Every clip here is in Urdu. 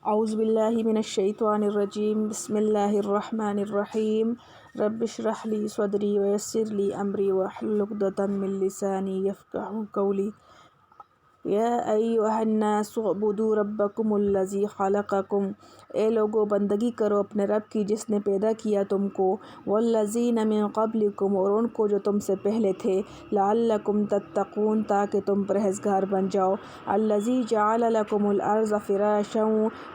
اعوذ باللہ من الشیطان الرجیم، بسم اللہ الرحمن الرحیم۔ رب اشرح لی صدری ویسر لی امری واحلل عقدۃ من لسانی یفقہوا قولی۔ یا ایھا الناس اعبدوا ربکم الذی خلقکم، اے لوگو بندگی کرو اپنے رب کی جس نے پیدا کیا تم کو، والذین من قبلکم، اور ان کو جو تم سے پہلے تھے، لعلکم تتقون، تاکہ تم پرہیزگار بن جاؤ۔ الذی جعل لکم الارض فراشا،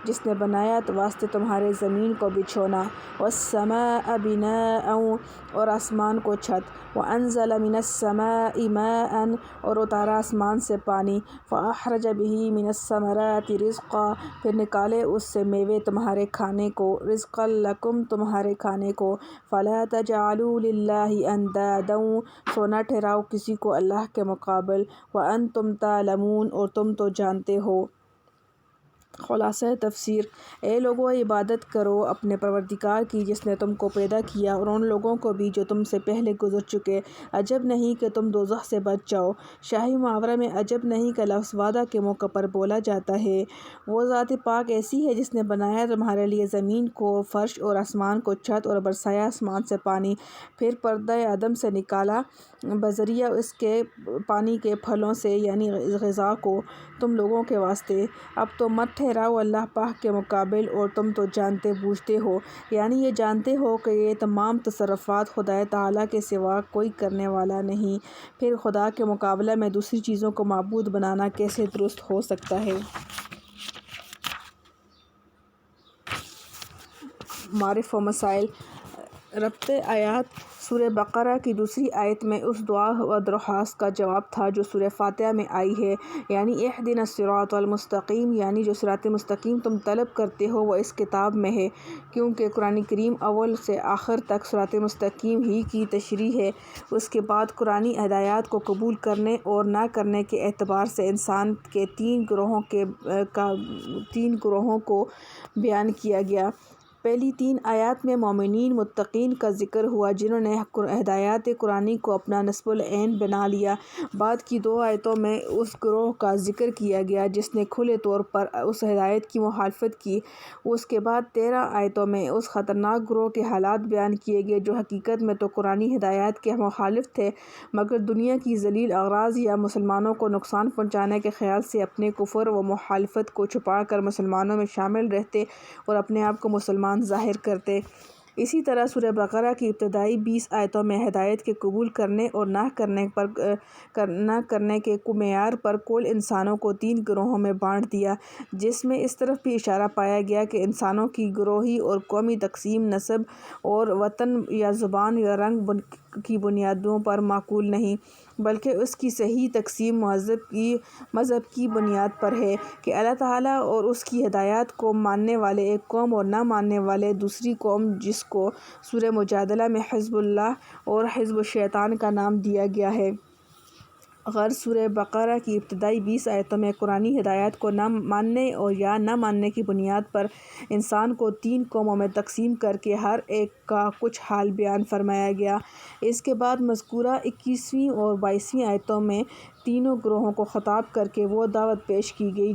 جس نے بنایا واسطے تمہارے زمین کو بچھونا، والسماء بناء، اور آسمان کو چھت، وانزل من السماء ماء، اور اتارا آسمان سے پانی، فاخرج به من الثمرات رزقا، پھر نکالے اس سے میوے تمہارے کھانے کو، رزقا لکم، تمہارے کھانے کو، فلا تجعلوا للہ اندادا، سو نہ ٹھہراؤ کسی کو اللہ کے مقابل، وانتم تعلمون، اور تم تو جانتے ہو۔ خلاصہ تفسیر: اے لوگو عبادت کرو اپنے پروردگار کی جس نے تم کو پیدا کیا اور ان لوگوں کو بھی جو تم سے پہلے گزر چکے، عجب نہیں کہ تم دوزخ سے بچ جاؤ۔ شاہی محاورہ میں عجب نہیں کا لفظ وعدہ کے موقع پر بولا جاتا ہے۔ وہ ذات پاک ایسی ہے جس نے بنایا تمہارے لیے زمین کو فرش اور آسمان کو چھت، اور برسایا آسمان سے پانی، پھر پردہ عدم سے نکالا بذریعہ اس کے پانی کے پھلوں سے، یعنی غذا کو تم لوگوں کے واسطے۔ اب تو مت ٹھہراؤ اللہ پاک کے مقابل، اور تم تو جانتے بوجھتے ہو، یعنی یہ جانتے ہو کہ یہ تمام تصرفات خدا تعالیٰ کے سوا کوئی کرنے والا نہیں، پھر خدا کے مقابلہ میں دوسری چیزوں کو معبود بنانا کیسے درست ہو سکتا ہے؟ معارف و مسائل: ربط آیات: سورہ بقرہ کی دوسری آیت میں اس دعا و درخواست کا جواب تھا جو سورہ فاتحہ میں آئی ہے، یعنی اہدنا الصراط المستقیم، یعنی جو صراط مستقیم تم طلب کرتے ہو وہ اس کتاب میں ہے، کیونکہ قرآن کریم اول سے آخر تک صراط مستقیم ہی کی تشریح ہے۔ اس کے بعد قرآنی ہدایات کو قبول کرنے اور نہ کرنے کے اعتبار سے انسان کے تین گروہوں کو بیان کیا گیا۔ پہلی تین آیات میں مومنین متقین کا ذکر ہوا جنہوں نے ہدایات قرآنی کو اپنا نصب العین بنا لیا۔ بعد کی دو آیتوں میں اس گروہ کا ذکر کیا گیا جس نے کھلے طور پر اس ہدایت کی مخالفت کی۔ اس کے بعد 13 آیتوں میں اس خطرناک گروہ کے حالات بیان کیے گئے جو حقیقت میں تو قرآنی ہدایات کے مخالف تھے، مگر دنیا کی ذلیل اغراض یا مسلمانوں کو نقصان پہنچانے کے خیال سے اپنے کفر و مخالفت کو چھپا کر مسلمانوں میں شامل رہتے اور اپنے آپ کو مسلمان ظاہر کرتے۔ اسی طرح سورہ بقرہ کی ابتدائی 20 آیتوں میں ہدایت کے قبول کرنے اور نہ کرنے کے معیار پر کل انسانوں کو تین گروہوں میں بانٹ دیا، جس میں اس طرف بھی اشارہ پایا گیا کہ انسانوں کی گروہی اور قومی تقسیم نسب اور وطن یا زبان یا رنگ کی بنیادوں پر معقول نہیں، بلکہ اس کی صحیح تقسیم مذہب کی بنیاد پر ہے کہ اللہ تعالیٰ اور اس کی ہدایات کو ماننے والے ایک قوم اور نہ ماننے والے دوسری قوم، جس کو سورہ مجادلہ میں حزب اللہ اور حزب الشیطان کا نام دیا گیا ہے۔ غرض سورہ بقرہ کی ابتدائی 20 آیتوں میں قرآنی ہدایات کو نہ ماننے اور یا نہ ماننے کی بنیاد پر انسان کو تین قوموں میں تقسیم کر کے ہر ایک کا کچھ حال بیان فرمایا گیا۔ اس کے بعد مذکورہ 21ویں اور 22ویں آیتوں میں تینوں گروہوں کو خطاب کر کے وہ دعوت پیش کی گئی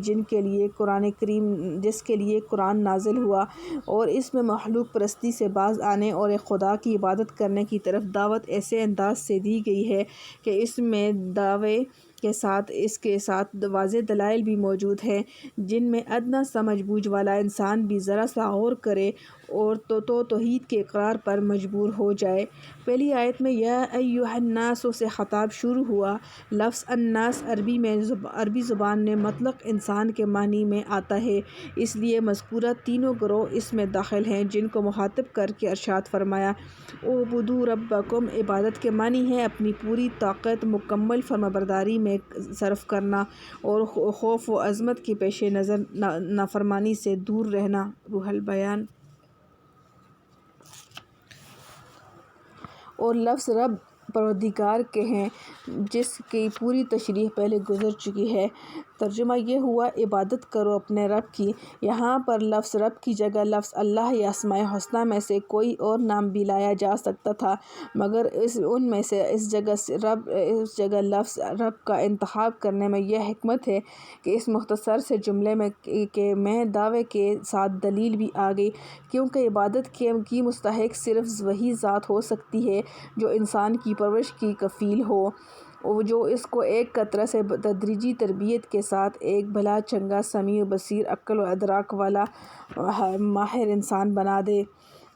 جس کے لیے قرآن نازل ہوا، اور اس میں مخلوق پرستی سے باز آنے اور ایک خدا کی عبادت کرنے کی طرف دعوت ایسے انداز سے دی گئی ہے کہ اس میں دعوے کے ساتھ واضح دلائل بھی موجود ہیں جن میں ادنیٰ سمجھ بوجھ والا انسان بھی ذرا سا غور کرے اور توحید کے اقرار پر مجبور ہو جائے۔ پہلی آیت میں یا ایھا الناس سے خطاب شروع ہوا۔ لفظ الناس عربی زبان میں مطلق انسان کے معنی میں آتا ہے، اس لیے مذکورہ تینوں گروہ اس میں داخل ہیں جن کو مخاطب کر کے ارشاد فرمایا: اعبدوا ربکم، عبادت کے معنی ہے اپنی پوری طاقت مکمل فرمانبرداری میں صرف کرنا اور خوف و عظمت کے پیش نظر نافرمانی سے دور رہنا۔ روح البیان۔ اور لفظ رب پروردگار کے ہیں جس کی پوری تشریح پہلے گزر چکی ہے۔ ترجمہ یہ ہوا عبادت کرو اپنے رب کی۔ یہاں پر لفظ رب کی جگہ لفظ اللہ یا اسماء الحسنی میں سے کوئی اور نام بھی لایا جا سکتا تھا، مگر ان میں سے اس جگہ لفظ رب کا انتخاب کرنے میں یہ حکمت ہے کہ اس مختصر سے جملے میں دعوے کے ساتھ دلیل بھی آ گئی، کیونکہ عبادت کی مستحق صرف وہی ذات ہو سکتی ہے جو انسان کی پرورش کی کفیل ہو، جو اس کو ایک قطرہ سے تدریجی تربیت کے ساتھ ایک بھلا چنگا سمیع بصیر عقل و ادراک والا ماہر انسان بنا دے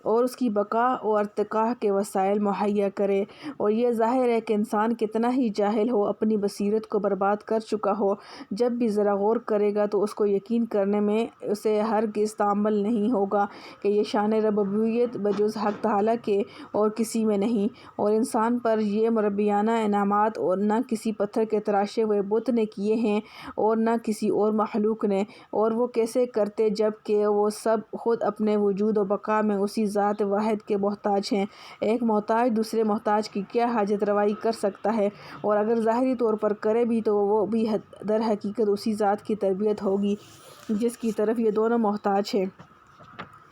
اور اس کی بقا و ارتقاء کے وسائل مہیا کرے۔ اور یہ ظاہر ہے کہ انسان کتنا ہی جاہل ہو، اپنی بصیرت کو برباد کر چکا ہو، جب بھی ذرا غور کرے گا تو اس کو یقین کرنے میں اسے ہرگز تامل نہیں ہوگا کہ یہ شان ربوبیت بجز حق تعالیٰ کے اور کسی میں نہیں، اور انسان پر یہ مربیانہ انعامات اور نہ کسی پتھر کے تراشے ہوئے بت نے کیے ہیں اور نہ کسی اور مخلوق نے، اور وہ کیسے کرتے جب کہ وہ سب خود اپنے وجود و بقا میں اسی ذات واحد کے محتاج ہیں۔ ایک محتاج دوسرے محتاج کی کیا حاجت روائی کر سکتا ہے، اور اگر ظاہری طور پر کرے بھی تو وہ بھی در حقیقت اسی ذات کی تربیت ہوگی جس کی طرف یہ دونوں محتاج ہیں۔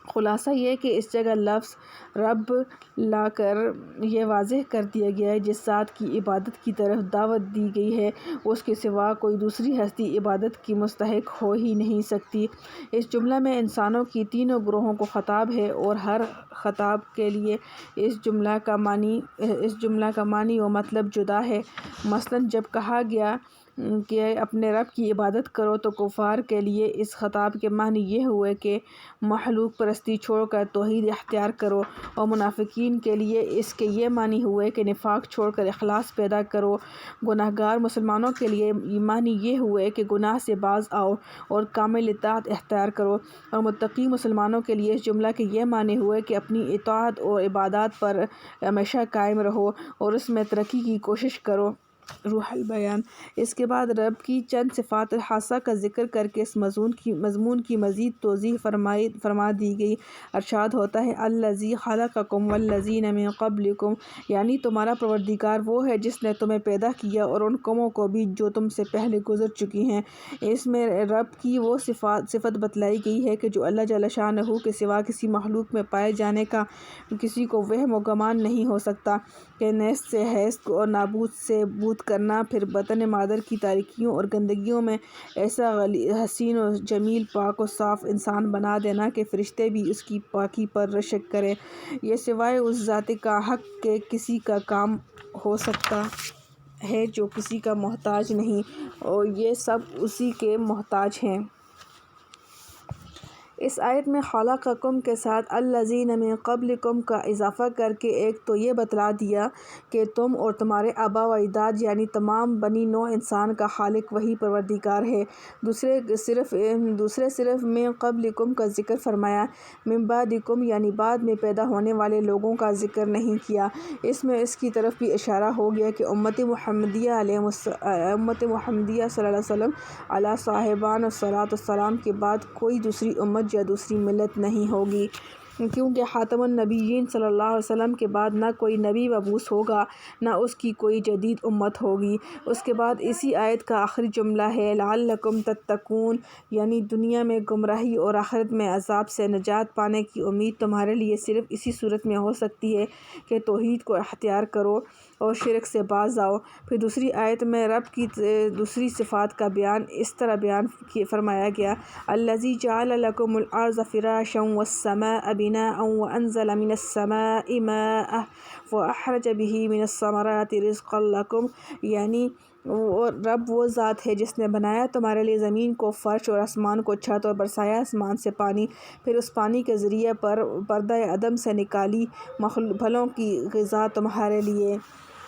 خلاصہ یہ کہ اس جگہ لفظ رب لا کر یہ واضح کر دیا گیا ہے جس ذات کی عبادت کی طرف دعوت دی گئی ہے اس کے سوا کوئی دوسری ہستی عبادت کی مستحق ہو ہی نہیں سکتی۔ اس جملہ میں انسانوں کی تینوں گروہوں کو خطاب ہے اور ہر خطاب کے لیے اس جملہ کا معنی و مطلب جدا ہے۔ مثلاً جب کہا گیا کہ اپنے رب کی عبادت کرو تو کفار کے لیے اس خطاب کے معنی یہ ہوئے کہ مخلوق پرستی چھوڑ کر توحید اختیار کرو، اور منافقین کے لیے اس کے یہ معنی ہوئے کہ نفاق چھوڑ کر اخلاص پیدا کرو، گناہگار مسلمانوں کے لیے معنی یہ ہوئے کہ گناہ سے باز آؤ اور کامل اطاعت اختیار کرو، اور متقی مسلمانوں کے لیے اس جملہ کے یہ معنی ہوئے کہ اپنی اطاعت اور عبادات پر ہمیشہ قائم رہو اور اس میں ترقی کی کوشش کرو۔ روح البیان۔ اس کے بعد رب کی چند صفات خاصہ کا ذکر کر کے اس مضمون کی مزید توضیح فرما دی گئی۔ ارشاد ہوتا ہے الذی خلقکم والذین من قبلکم، یعنی تمہارا پروردگار وہ ہے جس نے تمہیں پیدا کیا اور ان قوموں کو بھی جو تم سے پہلے گزر چکی ہیں۔ اس میں رب کی وہ صفت بتلائی گئی ہے کہ جو اللہ جل شانہ کے سوا کسی مخلوق میں پائے جانے کا کسی کو وہم و گمان نہیں ہو سکتا، کہ نیست سے ہست اور نابود سے بود کرنا، پھر بطن مادر کی تاریکیوں اور گندگیوں میں ایسا حسین و جمیل پاک و صاف انسان بنا دینا کہ فرشتے بھی اس کی پاکی پر رشک کریں، یہ سوائے اس ذات کا حق کے کسی کا کام ہو سکتا ہے جو کسی کا محتاج نہیں، اور یہ سب اسی کے محتاج ہیں۔ اس آیت میں خلقکم کے ساتھ الذین من قبلکم کا اضافہ کر کے ایک تو یہ بتلا دیا کہ تم اور تمہارے آباء و اجداد یعنی تمام بنی نوع انسان کا خالق وہی پروردگار ہے۔ دوسرے صرف من قبلکم کا ذکر فرمایا، من بعدکم یعنی بعد میں پیدا ہونے والے لوگوں کا ذکر نہیں کیا۔ اس میں اس کی طرف بھی اشارہ ہو گیا کہ امت محمدیہ صلی اللہ علیہ وسلم علی صاحبان الصلاۃ والسلام کے بعد کوئی دوسری امت یا دوسری ملت نہیں ہوگی، کیونکہ خاتم النبیین صلی اللہ علیہ وسلم کے بعد نہ کوئی نبی مبعوث ہوگا نہ اس کی کوئی جدید امت ہوگی۔ اس کے بعد اسی آیت کا آخری جملہ ہے لعلکم تتقون، یعنی دنیا میں گمراہی اور آخرت میں عذاب سے نجات پانے کی امید تمہارے لیے صرف اسی صورت میں ہو سکتی ہے کہ توحید کو اختیار کرو اور شرک سے باز آؤ۔ پھر دوسری آیت میں رب کی دوسری صفات کا بیان اس طرح فرمایا گیا الذی جعل لکم الارض فراشا والسماء بناء وانزل من السماء ماء واخرج به من الثمرات رزقا لکم، یعنی رب وہ ذات ہے جس نے بنایا تمہارے لیے زمین کو فرش اور آسمان کو چھت، اور برسایا آسمان سے پانی، پھر اس پانی کے ذریعے پر پردہ عدم سے نکالی پھلوں کی غذا تمہارے لیے۔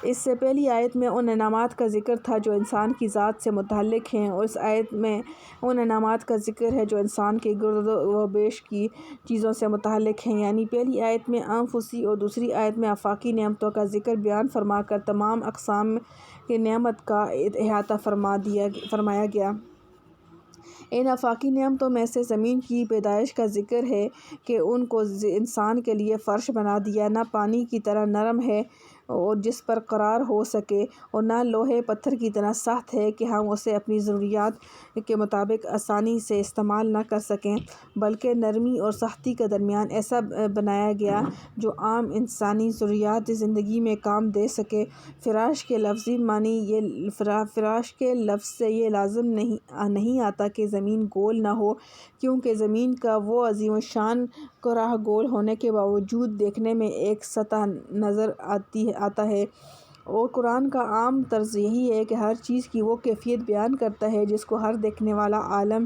اس سے پہلی آیت میں ان انعامات کا ذکر تھا جو انسان کی ذات سے متعلق ہیں، اور اس آیت میں ان انعامات کا ذکر ہے جو انسان کے گرد و پیش کی چیزوں سے متعلق ہیں، یعنی پہلی آیت میں انفسی اور دوسری آیت میں آفاقی نعمتوں کا ذکر بیان فرما کر تمام اقسام کی نعمت کا احاطہ فرمایا گیا۔ ان آفاقی نعمتوں میں سے زمین کی پیدائش کا ذکر ہے کہ ان کو انسان کے لیے فرش بنا دیا، نہ پانی کی طرح نرم ہے اور جس پر قرار ہو سکے، اور نہ لوہے پتھر کی طرح سخت ہے کہ ہم اسے اپنی ضروریات کے مطابق آسانی سے استعمال نہ کر سکیں، بلکہ نرمی اور سختی کے درمیان ایسا بنایا گیا جو عام انسانی ضروریات زندگی میں کام دے سکے۔ فراش کے لفظی معنی فراش کے لفظ سے یہ لازم نہیں آتا کہ زمین گول نہ ہو، کیونکہ زمین کا وہ عظیم الشان کرہ گول ہونے کے باوجود دیکھنے میں ایک سطح نظر آتا ہے، اور قرآن کا عام طرز یہی ہے کہ ہر چیز کی وہ کیفیت بیان کرتا ہے جس کو ہر دیکھنے والا عالم،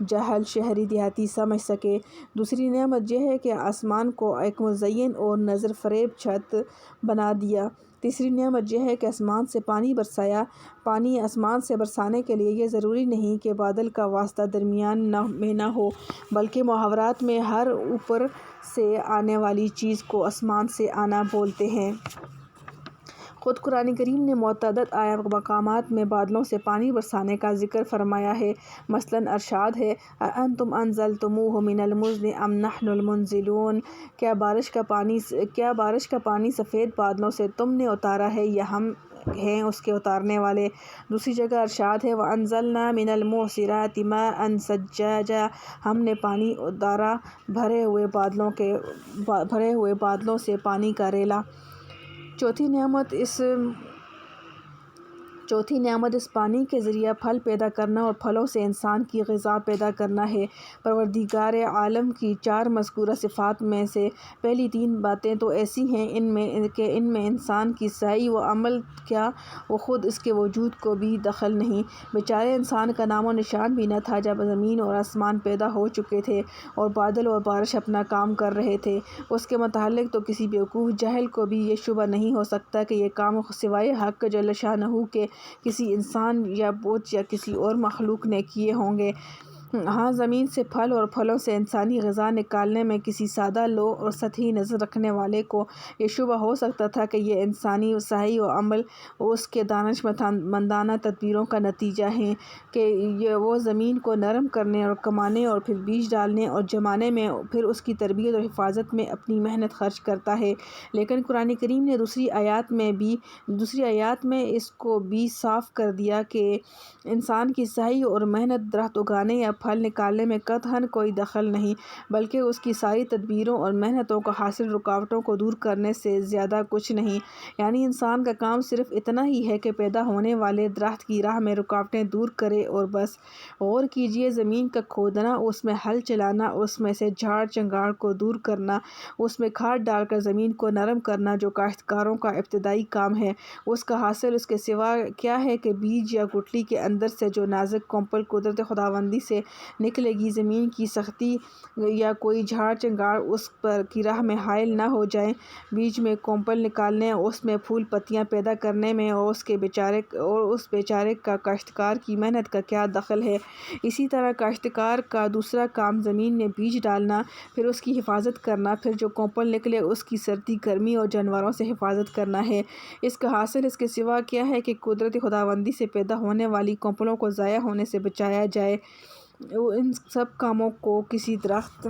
جاہل، شہری، دیہاتی سمجھ سکے۔ دوسری نعمت یہ ہے کہ آسمان کو ایک مزین اور نظر فریب چھت بنا دیا۔ تیسری نعمت یہ ہے کہ آسمان سے پانی برسایا۔ پانی آسمان سے برسانے کے لیے یہ ضروری نہیں کہ بادل کا واسطہ درمیان میں نہ ہو، بلکہ محاورات میں ہر اوپر سے آنے والی چیز کو آسمان سے آنا بولتے ہیں۔ خود قرآن کریم نے متعدد مقامات میں بادلوں سے پانی برسانے کا ذکر فرمایا ہے۔ مثلاً ارشاد ہے، اَأَنتُمْ أَنزَلْتُمُوهُ مِنَ الْمُزْنِ أَمْ نَحْنُ الْمُنزِلُونَ، کیا بارش کا پانی سفید بادلوں سے تم نے اتارا ہے یا ہم ہیں اس کے اتارنے والے۔ دوسری جگہ ارشاد ہے، وَأَنزَلْنَا مِنَ الْمُعْصِرَاتِ مَاءً ثَجَّاجًا، ہم نے پانی اتارا بھرے ہوئے بادلوں سے پانی کا ریلا۔ چوتھی نعمت اس پانی کے ذریعہ پھل پیدا کرنا اور پھلوں سے انسان کی غذا پیدا کرنا ہے۔ پروردگار عالم کی 4 مذکورہ صفات میں سے پہلی 3 باتیں تو ایسی ہیں کہ ان میں انسان کی سعی و عمل کیا و خود اس کے وجود کو بھی دخل نہیں۔ بیچارے انسان کا نام و نشان بھی نہ تھا جب زمین اور آسمان پیدا ہو چکے تھے اور بادل اور بارش اپنا کام کر رہے تھے۔ اس کے متعلق تو کسی بیوقوف جاہل کو بھی یہ شبہ نہیں ہو سکتا کہ یہ کام سوائے حق جل شانہ کے کسی انسان یا بت یا کسی اور مخلوق نے کیے ہوں گے۔ ہاں، زمین سے پھل اور پھلوں سے انسانی غذا نکالنے میں کسی سادہ لو اور سطحی نظر رکھنے والے کو یہ شبہ ہو سکتا تھا کہ یہ انسانی سعی و عمل اور اس کے دانشمندانہ تدبیروں کا نتیجہ ہیں کہ وہ زمین کو نرم کرنے اور کمانے اور پھر بیج ڈالنے اور جمانے میں، پھر اس کی تربیت اور حفاظت میں اپنی محنت خرچ کرتا ہے۔ لیکن قرآن کریم نے دوسری آیات میں اس کو بھی صاف کر دیا کہ انسان کی سعی اور محنت درخت اگانے یا پھل نکالنے میں قطعاً کوئی دخل نہیں، بلکہ اس کی ساری تدبیروں اور محنتوں کا حاصل رکاوٹوں کو دور کرنے سے زیادہ کچھ نہیں۔ یعنی انسان کا کام صرف اتنا ہی ہے کہ پیدا ہونے والے درخت کی راہ میں رکاوٹیں دور کرے اور بس۔ غور کیجئے، زمین کا کھودنا، اس میں ہل چلانا، اس میں سے جھاڑ چنگاڑ کو دور کرنا، اس میں کھاد ڈال کر زمین کو نرم کرنا جو کاشتکاروں کا ابتدائی کام ہے، اس کا حاصل اس کے سوا کیا ہے کہ بیج یا گٹلی کے اندر سے جو نازک کمپل قدرت خداوندی سے نکلے گی، زمین کی سختی یا کوئی جھاڑ چنگاڑ اس پر کی راہ میں حائل نہ ہو جائیں۔ بیج میں کمپل نکالنے، اس میں پھول پتیاں پیدا کرنے میں اور اس بیچارے کا کاشتکار کی محنت کا کیا دخل ہے۔ اسی طرح کاشتکار کا دوسرا کام زمین میں بیج ڈالنا، پھر اس کی حفاظت کرنا، پھر جو کمپل نکلے اس کی سردی، گرمی اور جانوروں سے حفاظت کرنا ہے۔ اس کا حاصل اس کے سوا کیا ہے کہ قدرت خداوندی سے پیدا ہونے والی کمپلوں کو ضائع ہونے سے بچایا جائے۔ ان سب کاموں کو کسی درخت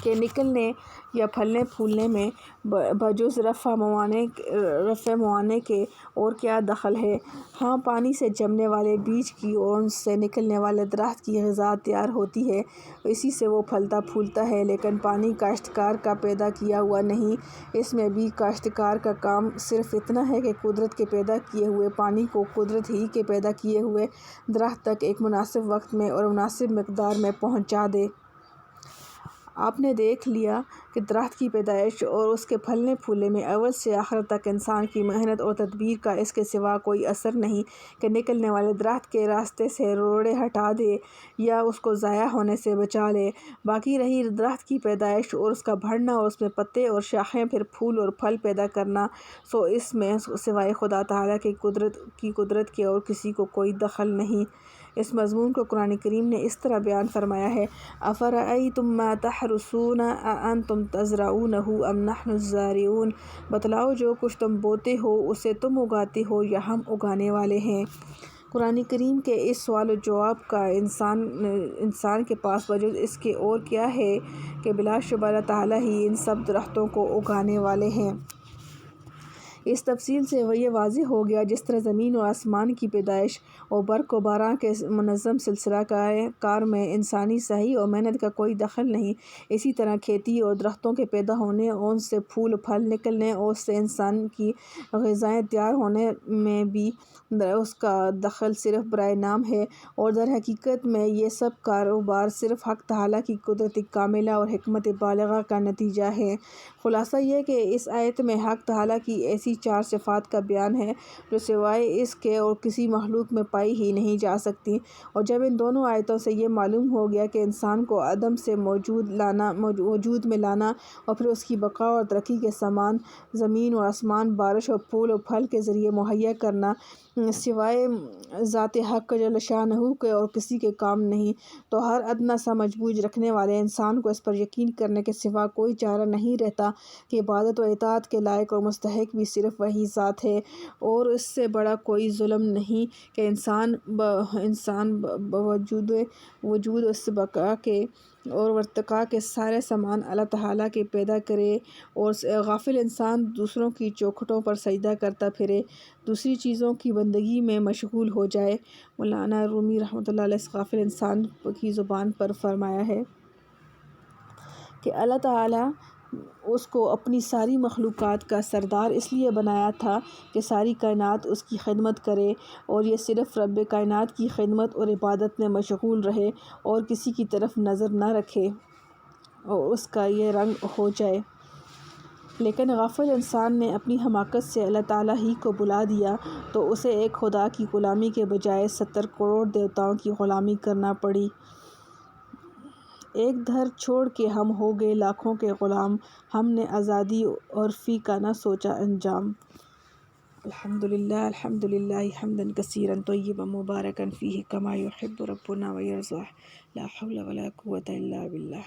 کے نکلنے یا پھلنے پھولنے میں بجز رفع موانے کے اور کیا دخل ہے؟ ہاں، پانی سے جمنے والے بیج کی اور ان سے نکلنے والے درخت کی غذا تیار ہوتی ہے، اسی سے وہ پھلتا پھولتا ہے، لیکن پانی کاشتکار کا پیدا کیا ہوا نہیں۔ اس میں بھی کاشتکار کا کام صرف اتنا ہے کہ قدرت کے پیدا کیے ہوئے پانی کو قدرت ہی کے پیدا کیے ہوئے درخت تک ایک مناسب وقت میں اور مناسب مقدار میں پہنچا دے۔ آپ نے دیکھ لیا کہ درخت کی پیدائش اور اس کے پھلنے پھولنے میں اول سے آخر تک انسان کی محنت اور تدبیر کا اس کے سوا کوئی اثر نہیں کہ نکلنے والے درخت کے راستے سے روڑے ہٹا دے یا اس کو ضائع ہونے سے بچا لے۔ باقی رہی درخت کی پیدائش اور اس کا بڑھنا اور اس میں پتے اور شاخیں، پھر پھول اور پھل پیدا کرنا، سو اس میں سوائے خدا تعالیٰ کی قدرت کے اور کسی کو کوئی دخل نہیں۔ اس مضمون کو قرآن کریم نے اس طرح بیان فرمایا ہے، أَفَرَأَيْتُم مَّا تَحْرُثُونَ أَأَنتُمْ تَزْرَعُونَهُ أَمْ نَحْنُ الزَّارِعُونَ، بتلاؤ جو کچھ تم بوتے ہو اسے تم اگاتے ہو یا ہم اگانے والے ہیں۔ قرآن کریم کے اس سوال و جواب کا انسان کے پاس بجز اس کے اور کیا ہے کہ بلا شبہ اللہ تعالیٰ ہی ان سب درختوں کو اگانے والے ہیں۔ اس تفصیل سے یہ واضح ہو گیا جس طرح زمین اور آسمان کی پیدائش اور برق و باران کے منظم سلسلہ کار میں انسانی سعی اور محنت کا کوئی دخل نہیں، اسی طرح کھیتی اور درختوں کے پیدا ہونے اور ان سے پھول پھل نکلنے اور اس سے انسان کی غذائیں تیار ہونے میں بھی اس کا دخل صرف برائے نام ہے، اور در حقیقت میں یہ سب کاروبار صرف حق تعالیٰ کی قدرت کاملہ اور حکمت بالغہ کا نتیجہ ہے۔ خلاصہ یہ کہ اس آیت میں حق تعالیٰ کی ایسی 4 صفات کا بیان ہے جو سوائے اس کے اور کسی مخلوق میں پائی ہی نہیں جا سکتی، اور جب ان دونوں آیتوں سے یہ معلوم ہو گیا کہ انسان کو عدم سے وجود میں لانا اور پھر اس کی بقا اور ترقی کے سامان زمین اور آسمان، بارش اور پھول و پھل کے ذریعے مہیا کرنا سوائے ذات حق جل شانہ کے اور کسی کے کام نہیں، تو ہر ادنیٰ سا مجبوری رکھنے والے انسان کو اس پر یقین کرنے کے سوا کوئی چارہ نہیں رہتا کہ عبادت و اطاعت کے لائق اور مستحق بھی صرف وہی ذات ہے، اور اس سے بڑا کوئی ظلم نہیں کہ انسان وجود اس بقا کے اور ارتقاء کے سارے سامان اللہ تعالیٰ کے پیدا کرے، اور غافل انسان دوسروں کی چوکھٹوں پر سجدہ کرتا پھرے، دوسری چیزوں کی بندگی میں مشغول ہو جائے۔ مولانا رومی رحمۃ اللہ علیہ اس غافل انسان کی زبان پر فرمایا ہے کہ اللہ تعالیٰ اس کو اپنی ساری مخلوقات کا سردار اس لیے بنایا تھا کہ ساری کائنات اس کی خدمت کرے، اور یہ صرف رب کائنات کی خدمت اور عبادت میں مشغول رہے اور کسی کی طرف نظر نہ رکھے اور اس کا یہ رنگ ہو جائے۔ لیکن غافل انسان نے اپنی حماقت سے اللہ تعالیٰ ہی کو بھلا دیا تو اسے ایک خدا کی غلامی کے بجائے 70 کروڑ دیوتاؤں کی غلامی کرنا پڑی۔ ایک دھر چھوڑ کے ہم ہو گئے لاکھوں کے غلام، ہم نے آزادی اور فی کا نہ سوچا انجام۔ الحمدللہ حمداً کثیراً طیباً مبارکاً فیہ کما یحب ربنا ویرضیٰ، لا حول ولا قوة الا باللہ۔